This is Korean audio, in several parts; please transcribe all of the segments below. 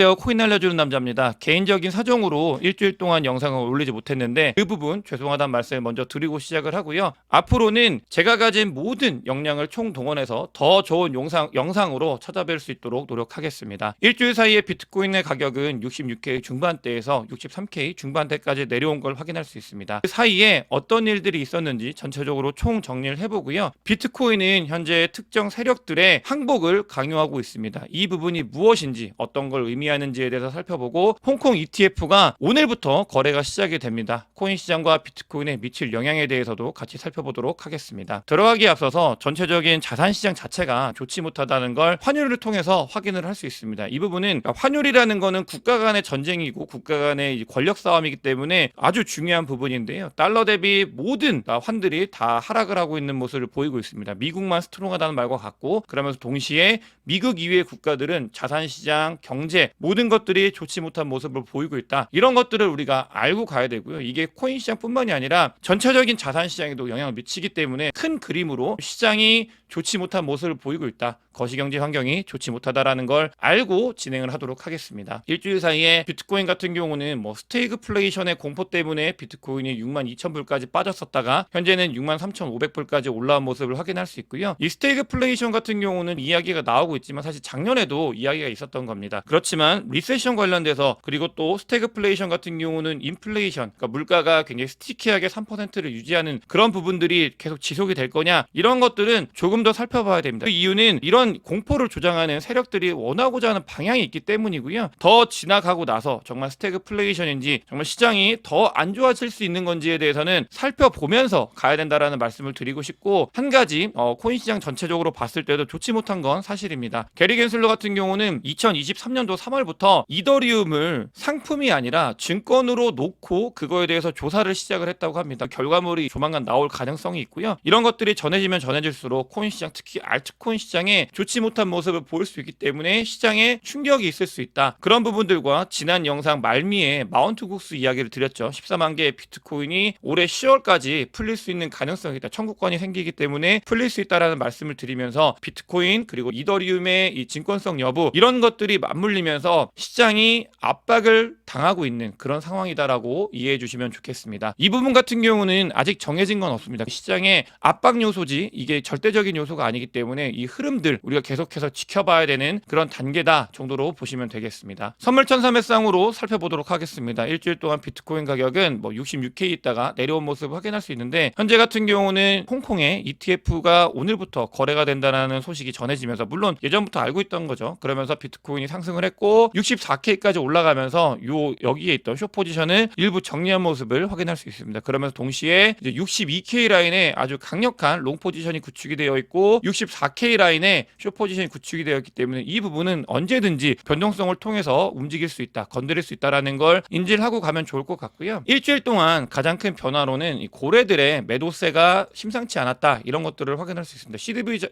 코인 알려주는 남자입니다. 개인적인 사정으로 일주일 동안 영상을 올리지 못했는데 그 부분 죄송하다는 말씀을 먼저 드리고 시작을 하고요. 앞으로는 제가 가진 모든 역량을 총동원해서 더 좋은 영상으로 찾아뵐 수 있도록 노력하겠습니다. 일주일 사이에 비트코인의 가격은 66K 중반대에서 63K 중반대까지 내려온 걸 확인할 수 있습니다. 그 사이에 어떤 일들이 있었는지 전체적으로 총 정리를 해보고요. 비트코인은 현재 특정 세력들의 항복을 강요하고 있습니다. 이 부분이 무엇인지 어떤 걸 의미하는지에 대해서 살펴보고 홍콩 ETF가 오늘부터 거래가 시작이 됩니다. 코인 시장과 비트코인에 미칠 영향에 대해서도 같이 살펴보도록 하겠습니다. 들어가기에 앞서서 전체적인 자산 시장 자체가 좋지 못하다는 걸 환율을 통해서 확인을 할 수 있습니다. 이 부분은 환율이라는 거는 국가 간의 전쟁이고 국가 간의 권력 싸움이기 때문에 아주 중요한 부분인데요. 달러 대비 모든 환들이 다 하락을 하고 있는 모습을 보이고 있습니다. 미국만 스트롱하다는 말과 같고, 그러면서 동시에 미국 이외의 국가들은 자산 시장, 경제 모든 것들이 좋지 못한 모습을 보이고 있다. 이런 것들을 우리가 알고 가야 되고요. 이게 코인 시장뿐만이 아니라 전체적인 자산 시장에도 영향을 미치기 때문에 큰 그림으로 시장이 좋지 못한 모습을 보이고 있다. 거시경제 환경이 좋지 못하다라는 걸 알고 진행을 하도록 하겠습니다. 일주일 사이에 비트코인 같은 경우는 스테이그플레이션의 공포 때문에 비트코인이 62,000불까지 빠졌었다가 현재는 63,500불까지 올라온 모습을 확인할 수 있고요. 이 스테이그플레이션 같은 경우는 이야기가 나오고 있지만 사실 작년에도 이야기가 있었던 겁니다. 그렇지만 리세션 관련돼서, 그리고 또 스태그플레이션 같은 경우는 인플레이션, 그러니까 물가가 굉장히 스티키하게 3%를 유지하는 그런 부분들이 계속 지속이 될 거냐, 이런 것들은 조금 더 살펴봐야 됩니다. 그 이유는 이런 공포를 조장하는 세력들이 원하고자 하는 방향이 있기 때문이고요. 더 지나가고 나서 정말 스태그플레이션인지 정말 시장이 더 안 좋아질 수 있는 건지에 대해서는 살펴보면서 가야 된다라는 말씀을 드리고 싶고, 한 가지 코인 시장 전체적으로 봤을 때도 좋지 못한 건 사실입니다. 게리 겐슬러 같은 경우는 2023년도 3월부터 이더리움을 상품이 아니라 증권으로 놓고 그거에 대해서 조사를 시작을 했다고 합니다. 결과물이 조만간 나올 가능성이 있고요. 이런 것들이 전해지면 전해질수록 코인 시장, 특히 알트코인 시장에 좋지 못한 모습을 보일 수 있기 때문에 시장에 충격이 있을 수 있다. 그런 부분들과 지난 영상 말미에 마운트 국수 이야기를 드렸죠. 14만 개의 비트코인이 올해 10월까지 풀릴 수 있는 가능성이 있다. 청구권이 생기기 때문에 풀릴 수 있다라는 말씀을 드리면서 비트코인 그리고 이더리움의 이 증권성 여부, 이런 것들이 맞물리면서 시장이 압박을 당하고 있는 그런 상황이다라고 이해해 주시면 좋겠습니다. 이 부분 같은 경우는 아직 정해진 건 없습니다. 시장의 압박 요소지 이게 절대적인 요소가 아니기 때문에 이 흐름들 우리가 계속해서 지켜봐야 되는 그런 단계다 정도로 보시면 되겠습니다. 선물천삼회쌍으로 살펴보도록 하겠습니다. 일주일 동안 비트코인 가격은 66K 있다가 내려온 모습을 확인할 수 있는데, 현재 같은 경우는 홍콩의 ETF가 오늘부터 거래가 된다는 소식이 전해지면서, 물론 예전부터 알고 있던 거죠. 그러면서 비트코인이 상승을 했고 64K까지 올라가면서 여기에 있던 숏 포지션을 일부 정리한 모습을 확인할 수 있습니다. 그러면서 동시에 이제 62K 라인에 아주 강력한 롱 포지션이 구축이 되어 있고 64K 라인에 숏 포지션이 구축이 되어 있기 때문에 이 부분은 언제든지 변동성을 통해서 움직일 수 있다, 건드릴 수 있다라는 걸 인지를 하고 가면 좋을 것 같고요. 일주일 동안 가장 큰 변화로는 이 고래들의 매도세가 심상치 않았다, 이런 것들을 확인할 수 있습니다.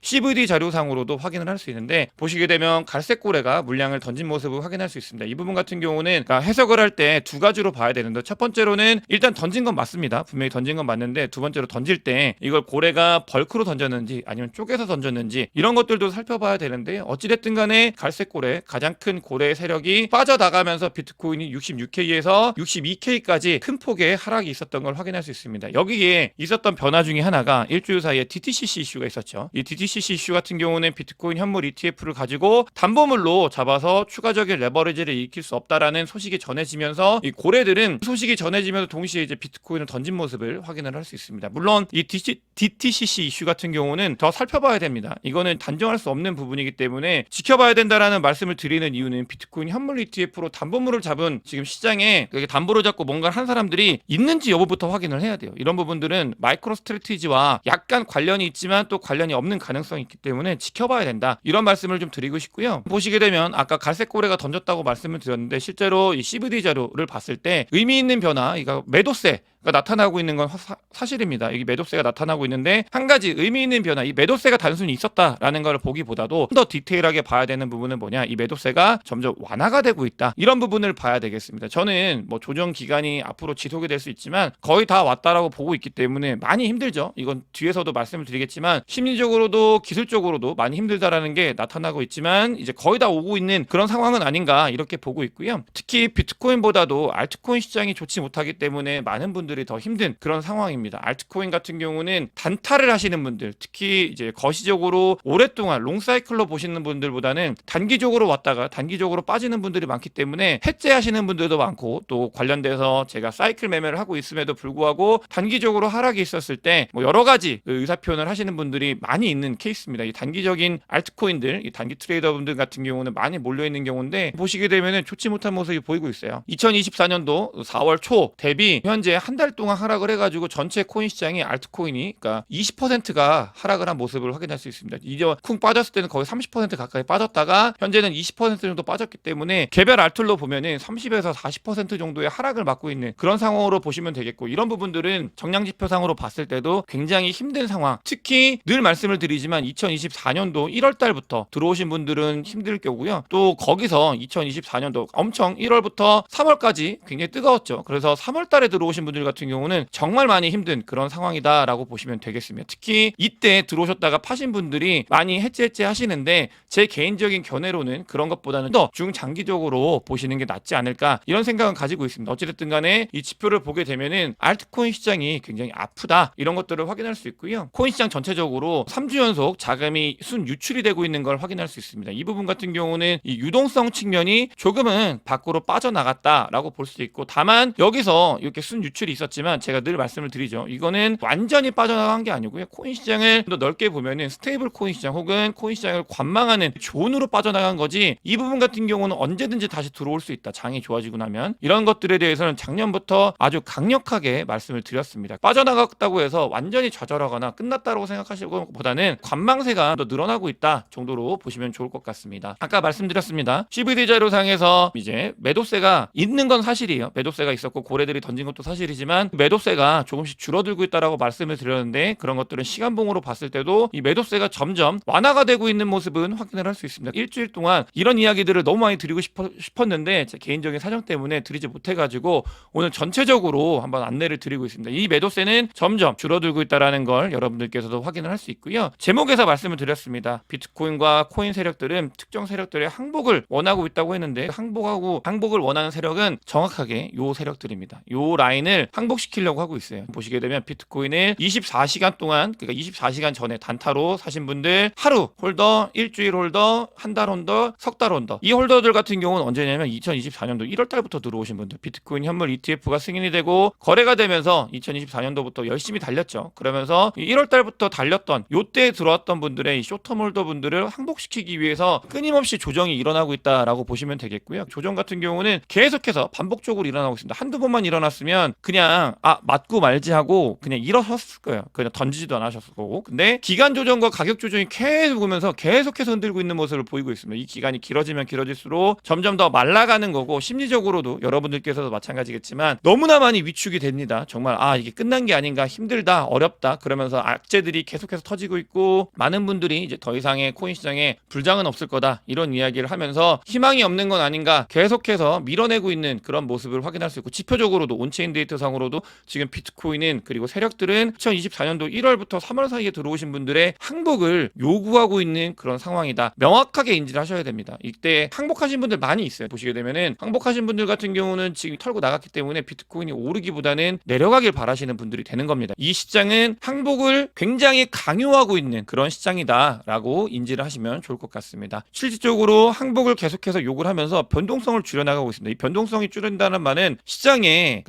CVD 자료상으로도 확인을 할 수 있는데, 보시게 되면 갈색 고래가 물량을 던진 모습을 확인할 수 있습니다. 이 부분 같은 경우는 해석을 할 때 두 가지로 봐야 되는데, 첫 번째로는 일단 던진 건 맞습니다. 분명히 던진 건 맞는데, 두 번째로 던질 때 이걸 고래가 벌크로 던졌는지 아니면 쪼개서 던졌는지 이런 것들도 살펴봐야 되는데, 어찌됐든 간에 갈색 고래, 가장 큰 고래의 세력이 빠져나가면서 비트코인이 66K에서 62K까지 큰 폭의 하락이 있었던 걸 확인할 수 있습니다. 여기에 있었던 변화 중에 하나가 일주일 사이에 DTCC 이슈가 있었죠. 이 DTCC 이슈 같은 경우는 비트코인 현물 ETF를 가지고 담보물로 잡아서 추가적인 레버리지를 일으킬 수 없다라는 소식이 전해지면서, 이 고래들은 소식이 전해지면서 동시에 이제 비트코인을 던진 모습을 확인을 할 수 있습니다. 물론 이 DTCC 이슈 같은 경우는 더 살펴봐야 됩니다. 이거는 단정할 수 없는 부분이기 때문에 지켜봐야 된다라는 말씀을 드리는 이유는, 비트코인 현물 ETF로 담보물을 잡은 지금 시장에 담보를 잡고 뭔가를 한 사람들이 있는지 여부부터 확인을 해야 돼요. 이런 부분들은 마이크로 스트래티지와 약간 관련이 있지만 또 관련이 없는 가능성이 있기 때문에 지켜봐야 된다, 이런 말씀을 좀 드리고 싶고요. 보시게 되면 아까 갈색 고래가 던졌다고 말씀을 드렸는데, 실제로 이 CVD 자료를 봤을 때 의미 있는 변화, 이거 매도세 나타나고 있는 건 사실입니다. 이게 매도세가 나타나고 있는데 한 가지 의미 있는 변화, 이 매도세가 단순히 있었다라는 걸 보기보다도 더 디테일하게 봐야 되는 부분은 뭐냐, 이 매도세가 점점 완화가 되고 있다, 이런 부분을 봐야 되겠습니다. 저는 뭐 조정 기간이 앞으로 지속이 될 수 있지만 거의 다 왔다라고 보고 있기 때문에 많이 힘들죠. 이건 뒤에서도 말씀을 드리겠지만 심리적으로도 기술적으로도 많이 힘들다라는 게 나타나고 있지만 이제 거의 다 오고 있는 그런 상황은 아닌가 이렇게 보고 있고요. 특히 비트코인보다도 알트코인 시장이 좋지 못하기 때문에 많은 분들이 더 힘든 그런 상황입니다. 알트코인 같은 경우는 단타를 하시는 분들, 특히 이제 거시적으로 오랫동안 롱사이클로 보시는 분들보다는 단기적으로 왔다가 단기적으로 빠지는 분들이 많기 때문에 해제하시는 분들도 많고, 또 관련돼서 제가 사이클 매매를 하고 있음에도 불구하고 단기적으로 하락이 있었을 때 뭐 여러 가지 의사 표현을 하시는 분들이 많이 있는 케이스입니다. 이 단기적인 알트코인들, 이 단기 트레이더분들 같은 경우는 많이 몰려 있는 경우인데 보시게 되면은 좋지 못한 모습이 보이고 있어요. 2024년도 4월 초 대비 현재 한 달 동안 하락을 해가지고 전체 코인 시장이 알트코인이 그러니까 20%가 하락을 한 모습을 확인할 수 있습니다. 이제 쿵 빠졌을 때는 거의 30% 가까이 빠졌다가 현재는 20% 정도 빠졌기 때문에 개별 알툴로 보면은 30에서 40% 정도의 하락을 맞고 있는 그런 상황으로 보시면 되겠고, 이런 부분들은 정량 지표상으로 봤을 때도 굉장히 힘든 상황. 특히 늘 말씀을 드리지만 2024년도 1월 달부터 들어오신 분들은 힘들 거고요. 또 거기서 2024년도 엄청 1월부터 3월까지 굉장히 뜨거웠죠. 그래서 3월 달에 들어오신 분들 같은 경우는 정말 많이 힘든 그런 상황이다라고 보시면 되겠습니다. 특히 이때 들어오셨다가 파신 분들이 많이 해제 하시는데 제 개인적인 견해로는 그런 것보다는 더 중장기적으로 보시는 게 낫지 않을까, 이런 생각은 가지고 있습니다. 어찌됐든 간에 이 지표를 보게 되면은 알트코인 시장이 굉장히 아프다, 이런 것들을 확인할 수 있고요. 코인 시장 전체적으로 3주 연속 자금이 순 유출이 되고 있는 걸 확인할 수 있습니다. 이 부분 같은 경우는 이 유동성 측면이 조금은 밖으로 빠져나갔다라고 볼 수 있고, 다만 여기서 이렇게 순 유출이 있었지만 제가 늘 말씀을 드리죠. 이거는 완전히 빠져나간 게 아니고요. 코인 시장을 더 넓게 보면은 스테이블 코인 시장 혹은 코인 시장을 관망하는 존으로 빠져나간 거지, 이 부분 같은 경우는 언제든지 다시 들어올 수 있다, 장이 좋아지고 나면. 이런 것들에 대해서는 작년부터 아주 강력하게 말씀을 드렸습니다. 빠져나갔다고 해서 완전히 좌절하거나 끝났다고 생각하시고 보다는 관망세가 더 늘어나고 있다 정도로 보시면 좋을 것 같습니다. 아까 말씀드렸습니다. CVD 자료상에서 이제 매도세가 있는 건 사실이에요. 매도세가 있었고 고래들이 던진 것도 사실이지만 매도세가 조금씩 줄어들고 있다라고 말씀을 드렸는데, 그런 것들은 시간봉으로 봤을 때도 이 매도세가 점점 완화가 되고 있는 모습은 확인을 할 수 있습니다. 일주일 동안 이런 이야기들을 너무 많이 드리고 싶었는데 제 개인적인 사정 때문에 드리지 못해가지고 오늘 전체적으로 한번 안내를 드리고 있습니다. 이 매도세는 점점 줄어들고 있다는 걸 여러분들께서도 확인을 할 수 있고요. 제목에서 말씀을 드렸습니다. 비트코인과 코인 세력들은 특정 세력들의 항복을 원하고 있다고 했는데, 항복을 원하는 세력은 정확하게 요 세력들입니다. 요 라인을 항복시키려고 하고 있어요. 보시게 되면 비트코인을 24시간 동안, 그러니까 24시간 전에 단타로 사신 분들, 하루 홀더, 일주일 홀더, 한 달 홀더, 석 달 홀더, 이 홀더들 같은 경우는 언제냐면 2024년도 1월 달부터 들어오신 분들, 비트코인 현물 ETF가 승인이 되고 거래가 되면서 2024년도부터 열심히 달렸죠. 그러면서 1월 달부터 달렸던 요때 들어왔던 분들의 이 쇼텀 홀더 분들을 항복시키기 위해서 끊임없이 조정이 일어나고 있다라고 보시면 되겠고요. 조정 같은 경우는 계속해서 반복적으로 일어나고 있습니다. 한두 번만 일어났으면 그냥 맞고 말지 하고 그냥 일어섰을 거예요. 그냥 던지지도 않으셨을 거고. 근데 기간 조정과 가격 조정이 계속 오면서 계속해서 흔들고 있는 모습을 보이고 있습니다. 이 기간이 길어지면 길어질수록 점점 더 말라가는 거고, 심리적으로도 여러분들께서도 마찬가지겠지만 너무나 많이 위축이 됩니다. 정말 이게 끝난 게 아닌가, 힘들다, 어렵다, 그러면서 악재들이 계속해서 터지고 있고, 많은 분들이 이제 더 이상의 코인 시장에 불장은 없을 거다, 이런 이야기를 하면서 희망이 없는 건 아닌가 계속해서 밀어내고 있는 그런 모습을 확인할 수 있고, 지표적으로도 온체인 데이터 상으로도 지금 비트코인은, 그리고 세력들은 2024년도 1월부터 3월 사이에 들어오신 분들의 항복을 요구하고 있는 그런 상황이다, 명확하게 인지를 하셔야 됩니다. 이때 항복하신 분들 많이 있어요. 보시게 되면은 항복하신 분들 같은 경우는 지금 털고 나갔기 때문에 비트코인이 오르기보다는 내려가길 바라시는 분들이 되는 겁니다. 이 시장은 항복을 굉장히 강요하고 있는 그런 시장이다라고 인지를 하시면 좋을 것 같습니다. 실질적으로 항복을 계속해서 요구를 하면서 변동성을 줄여나가고 있습니다. 이 변동성이 줄인다는 말은 시장에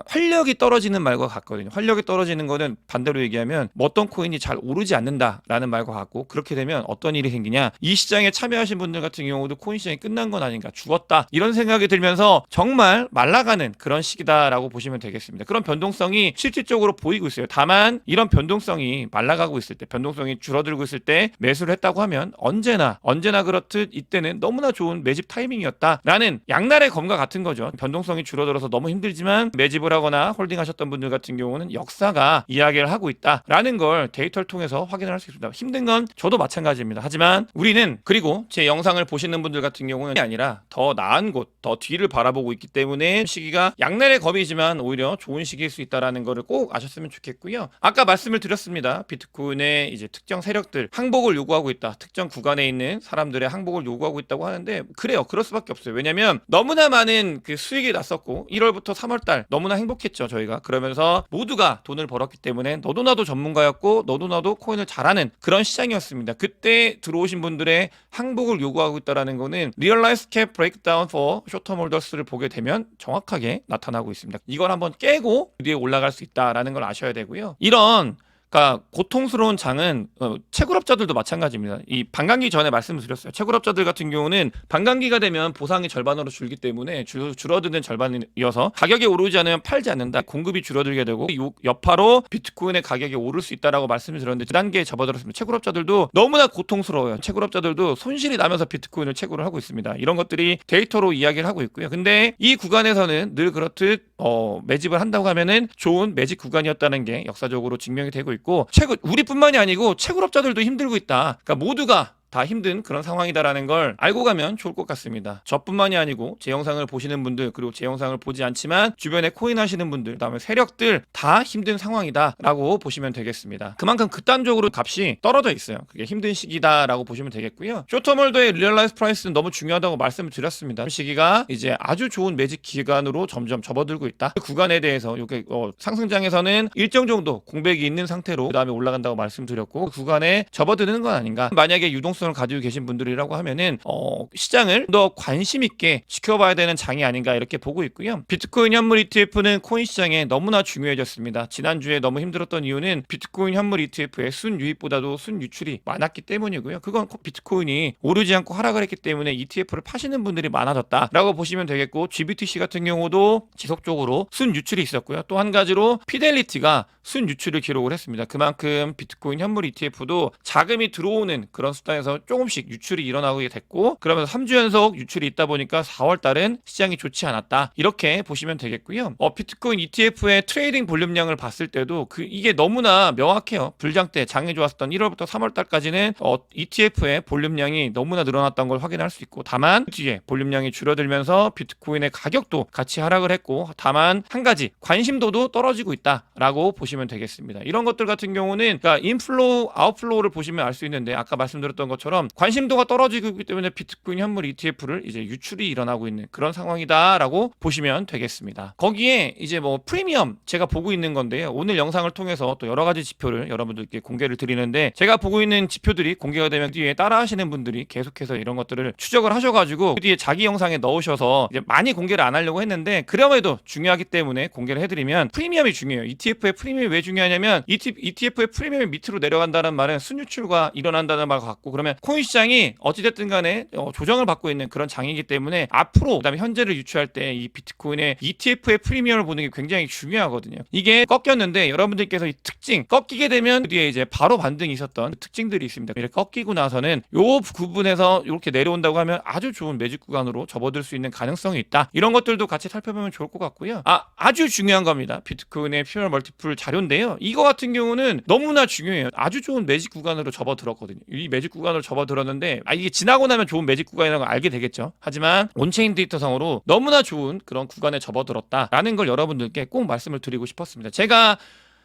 활력이 떨어지는 말과 같거든요. 활력이 떨어지는 거는 반대로 얘기하면 어떤 코인이 잘 오르지 않는다라는 말과 같고, 그렇게 되면 어떤 일이 생기냐, 이 시장에 참여하신 분들 같은 경우도 코인 시장이 끝난 건 아닌가, 죽었다, 이런 생각이 들면서 정말 말라가는 그런 시기다라고 보시면 되겠습니다. 그런 변동성이 실질적으로 보이고 있어요. 다만 이런 변동성이 말라가고 있을 때, 변동성이 줄어들고 있을 때 매수를 했다고 하면 언제나 그렇듯 이때는 너무나 좋은 매집 타이밍이었다라는 양날의 검과 같은 거죠. 변동성이 줄어들어서 너무 힘들지만 매집을 하거나 투자나 홀딩하셨던 분들 같은 경우는 역사가 이야기를 하고 있다라는 걸 데이터를 통해서 확인을 할 수 있습니다. 힘든 건 저도 마찬가지입니다. 하지만 우리는, 그리고 제 영상을 보시는 분들 같은 경우는 아니라 더 나은 곳, 더 뒤를 바라보고 있기 때문에 시기가 양날의 검이지만 오히려 좋은 시기일 수 있다라는 거를 꼭 아셨으면 좋겠고요. 아까 말씀을 드렸습니다. 비트코인의 이제 특정 세력들 항복을 요구하고 있다. 특정 구간에 있는 사람들의 항복을 요구하고 있다고 하는데, 그래요. 그럴 수밖에 없어요. 왜냐면 너무나 많은 그 수익이 났었고 1월부터 3월달 너무나 행복했죠. 저희가 그러면서 모두가 돈을 벌었기 때문에 너도 나도 전문가였고 너도 나도 코인을 잘하는 그런 시장이었습니다. 그때 들어오신 분들의 항복을 요구하고 있다는 거는 리얼라이즈 캡 브레이크다운 포 쇼텀 홀더스를 보게 되면 정확하게 나타나고 있습니다. 이걸 한번 깨고 위에 올라갈 수 있다라는 걸 아셔야 되고요. 이런, 그러니까 고통스러운 장은 채굴업자들도 마찬가지입니다. 이 반감기 전에 말씀을 드렸어요. 채굴업자들 같은 경우는 반감기가 되면 보상이 절반으로 줄기 때문에 줄어드는 절반이어서 가격이 오르지 않으면 팔지 않는다. 공급이 줄어들게 되고 여파로 비트코인의 가격이 오를 수 있다라고 말씀을 드렸는데 그 단계에 접어들었습니다. 채굴업자들도 너무나 고통스러워요. 채굴업자들도 손실이 나면서 비트코인을 채굴을 하고 있습니다. 이런 것들이 데이터로 이야기를 하고 있고요. 근데 이 구간에서는 늘 그렇듯 매집을 한다고 하면은 좋은 매집 구간이었다는 게 역사적으로 증명이 되고 있고, 우리뿐만이 아니고 채굴업자들도 힘들고 있다. 그러니까 모두가 다 힘든 그런 상황이다라는 걸 알고 가면 좋을 것 같습니다. 저뿐만이 아니고 제 영상을 보시는 분들, 그리고 제 영상을 보지 않지만 주변에 코인 하시는 분들, 그다음에 세력들 다 힘든 상황이다라고 보시면 되겠습니다. 그만큼 극단적으로 값이 떨어져 있어요. 그게 힘든 시기다라고 보시면 되겠고요. 쇼터몰더의 리얼라이즈 프라이스는 너무 중요하다고 말씀을 드렸습니다. 시기가 이제 아주 좋은 매직 기간으로 점점 접어들고 있다. 그 구간에 대해서 이게 상승장에서는 일정 정도 공백이 있는 상태로 그다음에 올라간다고 말씀드렸고, 그 구간에 접어드는 건 아닌가. 만약에 유동성을 가지고 계신 분들이라고 하면은 시장을 더 관심 있게 지켜봐야 되는 장이 아닌가 이렇게 보고 있고요. 비트코인 현물 ETF는 코인 시장에 너무나 중요해졌습니다. 지난주에 너무 힘들었던 이유는 비트코인 현물 ETF의 순유입보다도 순유출이 많았기 때문이고요. 그건 비트코인이 오르지 않고 하락을 했기 때문에 ETF를 파시는 분들이 많아졌다라고 보시면 되겠고, GBTC 같은 경우도 지속적으로 순유출이 있었고요. 또 한 가지로 피델리티가 순유출을 기록을 했습니다. 그만큼 비트코인 현물 ETF도 자금이 들어오는 그런 수단에서 조금씩 유출이 일어나게 됐고, 그러면서 3주 연속 유출이 있다 보니까 4월 달은 시장이 좋지 않았다. 이렇게 보시면 되겠고요. 비트코인 ETF의 트레이딩 볼륨량을 봤을 때도 이게 너무나 명확해요. 불장 때 장이 좋았었던 1월부터 3월 달까지는 ETF의 볼륨량이 너무나 늘어났던 걸 확인할 수 있고, 다만 그 뒤에 볼륨량이 줄어들면서 비트코인의 가격도 같이 하락을 했고, 다만 한 가지 관심도도 떨어지고 있다라고 보시면 되겠습니다. 이런 것들 같은 경우는 그러니까 인플로우, 아웃플로우를 보시면 알 수 있는데, 아까 말씀드렸던 것처럼 관심도가 떨어지고 있기 때문에 비트코인 현물 ETF를 이제 유출이 일어나고 있는 그런 상황이다라고 보시면 되겠습니다. 거기에 이제 프리미엄 제가 보고 있는 건데요. 오늘 영상을 통해서 또 여러 가지 지표를 여러분들께 공개를 드리는데, 제가 보고 있는 지표들이 공개가 되면 뒤에 따라하시는 분들이 계속해서 이런 것들을 추적을 하셔가지고 그 뒤에 자기 영상에 넣으셔서 이제 많이 공개를 안 하려고 했는데, 그럼에도 중요하기 때문에 공개를 해드리면 프리미엄이 중요해요. ETF의 프리미엄이 왜 중요하냐면 ETF의 프리미엄이 밑으로 내려간다는 말은 순유출과 일어난다는 말 같고, 그러면 코인 시장이 어찌됐든 간에 조정을 받고 있는 그런 장이기 때문에 앞으로 그다음에 현재를 유추할 때 이 비트코인의 ETF의 프리미엄을 보는 게 굉장히 중요하거든요. 이게 꺾였는데 여러분들께서 이 특징 꺾이게 되면 그 뒤에 이제 바로 반등이 있었던 특징들이 있습니다. 이렇게 꺾이고 나서는 요 부분에서 이렇게 내려온다고 하면 아주 좋은 매직 구간으로 접어들 수 있는 가능성이 있다. 이런 것들도 같이 살펴보면 좋을 것 같고요. 아주 중요한 겁니다. 비트코인의 퓨어 멀티플 자료인데요. 이거 같은 경우는 너무나 중요해요. 아주 좋은 매직 구간으로 접어들었거든요. 이 매직 구간으로 접어들었는데 이게 지나고 나면 좋은 매직 구간이라는 걸 알게 되겠죠. 하지만 온체인 데이터상으로 너무나 좋은 그런 구간에 접어들었다라는 걸 여러분들께 꼭 말씀을 드리고 싶었습니다.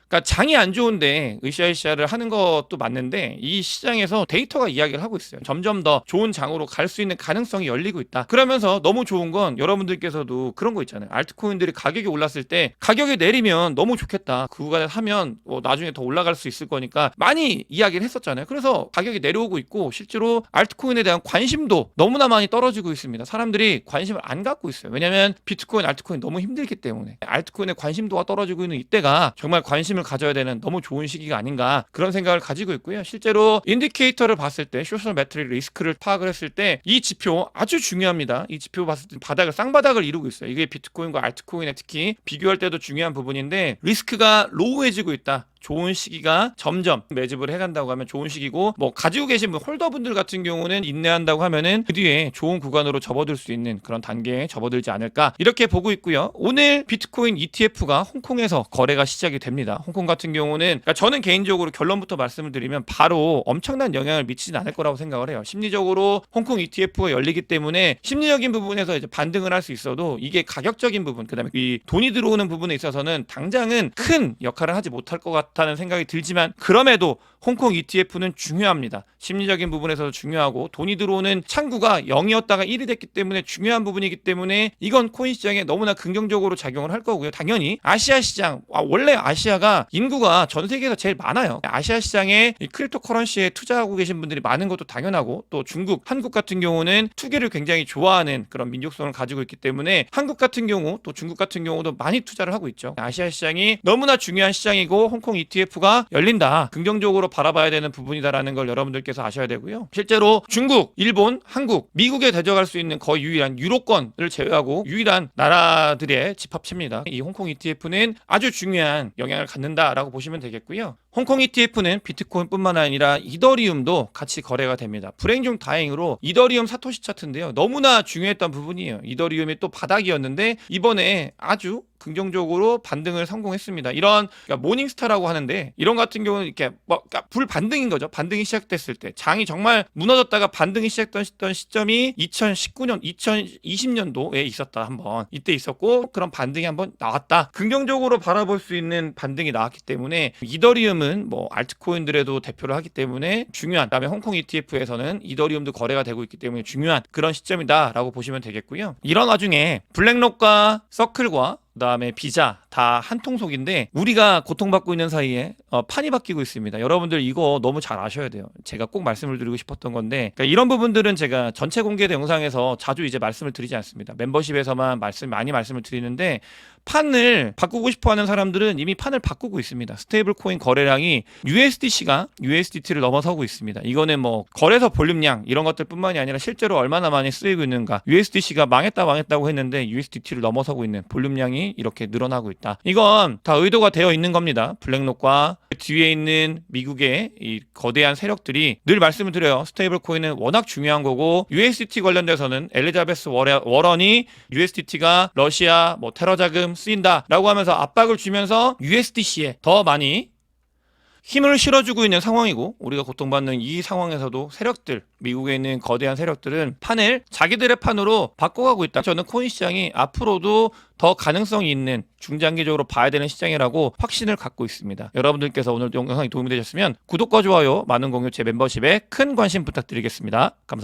그러니까 장이 안 좋은데 으쌰으쌰를 하는 것도 맞는데, 이 시장에서 데이터가 이야기를 하고 있어요. 점점 더 좋은 장으로 갈 수 있는 가능성이 열리고 있다. 그러면서 너무 좋은 건 여러분들께서도 그런 거 있잖아요. 알트코인들이 가격이 올랐을 때 가격이 내리면 너무 좋겠다. 그 구간에 하면 나중에 더 올라갈 수 있을 거니까 많이 이야기를 했었잖아요. 그래서 가격이 내려오고 있고, 실제로 알트코인에 대한 관심도 너무나 많이 떨어지고 있습니다. 사람들이 관심을 안 갖고 있어요. 왜냐하면 비트코인, 알트코인 너무 힘들기 때문에. 알트코인의 관심도가 떨어지고 있는 이때가 정말 관심을 가져야 되는 너무 좋은 시기가 아닌가, 그런 생각을 가지고 있고요. 실제로 인디케이터를 봤을 때, 소셜 매트릭 리스크를 파악을 했을 때 이 지표 아주 중요합니다. 이 지표 봤을 때 쌍바닥을 이루고 있어요. 이게 비트코인과 알트코인에 특히 비교할 때도 중요한 부분인데, 리스크가 로우해지고 있다, 좋은 시기가 점점 매집을 해간다고 하면 좋은 시기고, 뭐 가지고 계신 홀더분들 같은 경우는 인내한다고 하면은 그 뒤에 좋은 구간으로 접어들 수 있는 그런 단계에 접어들지 않을까 이렇게 보고 있고요. 오늘 비트코인 ETF가 홍콩에서 거래가 시작이 됩니다. 홍콩 같은 경우는 그러니까 저는 개인적으로 결론부터 말씀을 드리면 바로 엄청난 영향을 미치진 않을 거라고 생각을 해요. 심리적으로 홍콩 ETF가 열리기 때문에 심리적인 부분에서 이제 반등을 할 수 있어도 이게 가격적인 부분, 그다음에 이 돈이 들어오는 부분에 있어서는 당장은 큰 역할을 하지 못할 것 같다는 생각이 들지만, 그럼에도 홍콩 ETF는 중요합니다. 심리적인 부분에서도 중요하고 돈이 들어오는 창구가 0이었다가 1이 됐기 때문에 중요한 부분이기 때문에 이건 코인 시장에 너무나 긍정적으로 작용을 할 거고요. 당연히 아시아 시장, 원래 아시아가 인구가 전 세계에서 제일 많아요. 아시아 시장에 이 크립토 커런시에 투자하고 계신 분들이 많은 것도 당연하고, 또 중국, 한국 같은 경우는 투기를 굉장히 좋아하는 그런 민족성을 가지고 있기 때문에 한국 같은 경우 또 중국 같은 경우도 많이 투자를 하고 있죠. 아시아 시장이 너무나 중요한 시장이고 홍콩 ETF가 열린다, 긍정적으로 바라봐야 되는 부분이다라는 걸 여러분들께서 아셔야 되고요. 실제로 중국, 일본, 한국, 미국에 대적할 수 있는 거의 유일한 유로권을 제외하고 유일한 나라들의 집합체입니다. 이 홍콩 ETF는 아주 중요한 영향을 갖는다라고 보시면 되겠고요. 홍콩 ETF는 비트코인뿐만 아니라 이더리움도 같이 거래가 됩니다. 불행 중 다행으로 이더리움 사토시 차트인데요, 너무나 중요했던 부분이에요. 이더리움이 또 바닥이었는데 이번에 아주 긍정적으로 반등을 성공했습니다. 이런 그러니까 모닝스타라고 하는데, 이런 같은 경우는 이렇게 그러니까 불반등인 거죠. 반등이 시작됐을 때 장이 정말 무너졌다가 반등이 시작됐던 시점이 2019년, 2020년도에 있었다. 한번 이때 있었고 그런 반등이 한번 나왔다. 긍정적으로 바라볼 수 있는 반등이 나왔기 때문에 이더리움은 뭐 알트코인들에도 대표를 하기 때문에 중요한, 그다음에 홍콩 ETF에서는 이더리움도 거래가 되고 있기 때문에 중요한 그런 시점이다라고 보시면 되겠고요. 이런 와중에 블랙록과 서클과 그다음에 비자 다 한 통속인데 우리가 고통받고 있는 사이에 판이 바뀌고 있습니다. 여러분들 이거 너무 잘 아셔야 돼요. 제가 꼭 말씀을 드리고 싶었던 건데, 그러니까 이런 부분들은 제가 전체 공개 영상에서 자주 이제 말씀을 드리지 않습니다. 멤버십에서만 많이 말씀을 드리는데, 판을 바꾸고 싶어하는 사람들은 이미 판을 바꾸고 있습니다. 스테이블 코인 거래량이 USDC가 USDT를 넘어서고 있습니다. 이거는 뭐 거래소 볼륨량 이런 것들뿐만이 아니라 실제로 얼마나 많이 쓰이고 있는가, USDC가 망했다고 했는데 USDT를 넘어서고 있는 볼륨량이 이렇게 늘어나고 있다. 이건 다 의도가 되어 있는 겁니다. 블랙록과 뒤에 있는 미국의 이 거대한 세력들이, 늘 말씀을 드려요. 스테이블 코인은 워낙 중요한 거고, USDT 관련돼서는 엘리자베스 워런이 USDT가 러시아 뭐 테러 자금 쓰인다라고 하면서 압박을 주면서 USDC에 더 많이 힘을 실어주고 있는 상황이고, 우리가 고통받는 이 상황에서도 세력들, 미국에 있는 거대한 세력들은 판을 자기들의 판으로 바꿔가고 있다. 저는 코인 시장이 앞으로도 더 가능성이 있는, 중장기적으로 봐야 되는 시장이라고 확신을 갖고 있습니다. 여러분들께서 오늘 영상이 도움이 되셨으면 구독과 좋아요, 많은 공유, 제 멤버십에 큰 관심 부탁드리겠습니다. 감사합니다.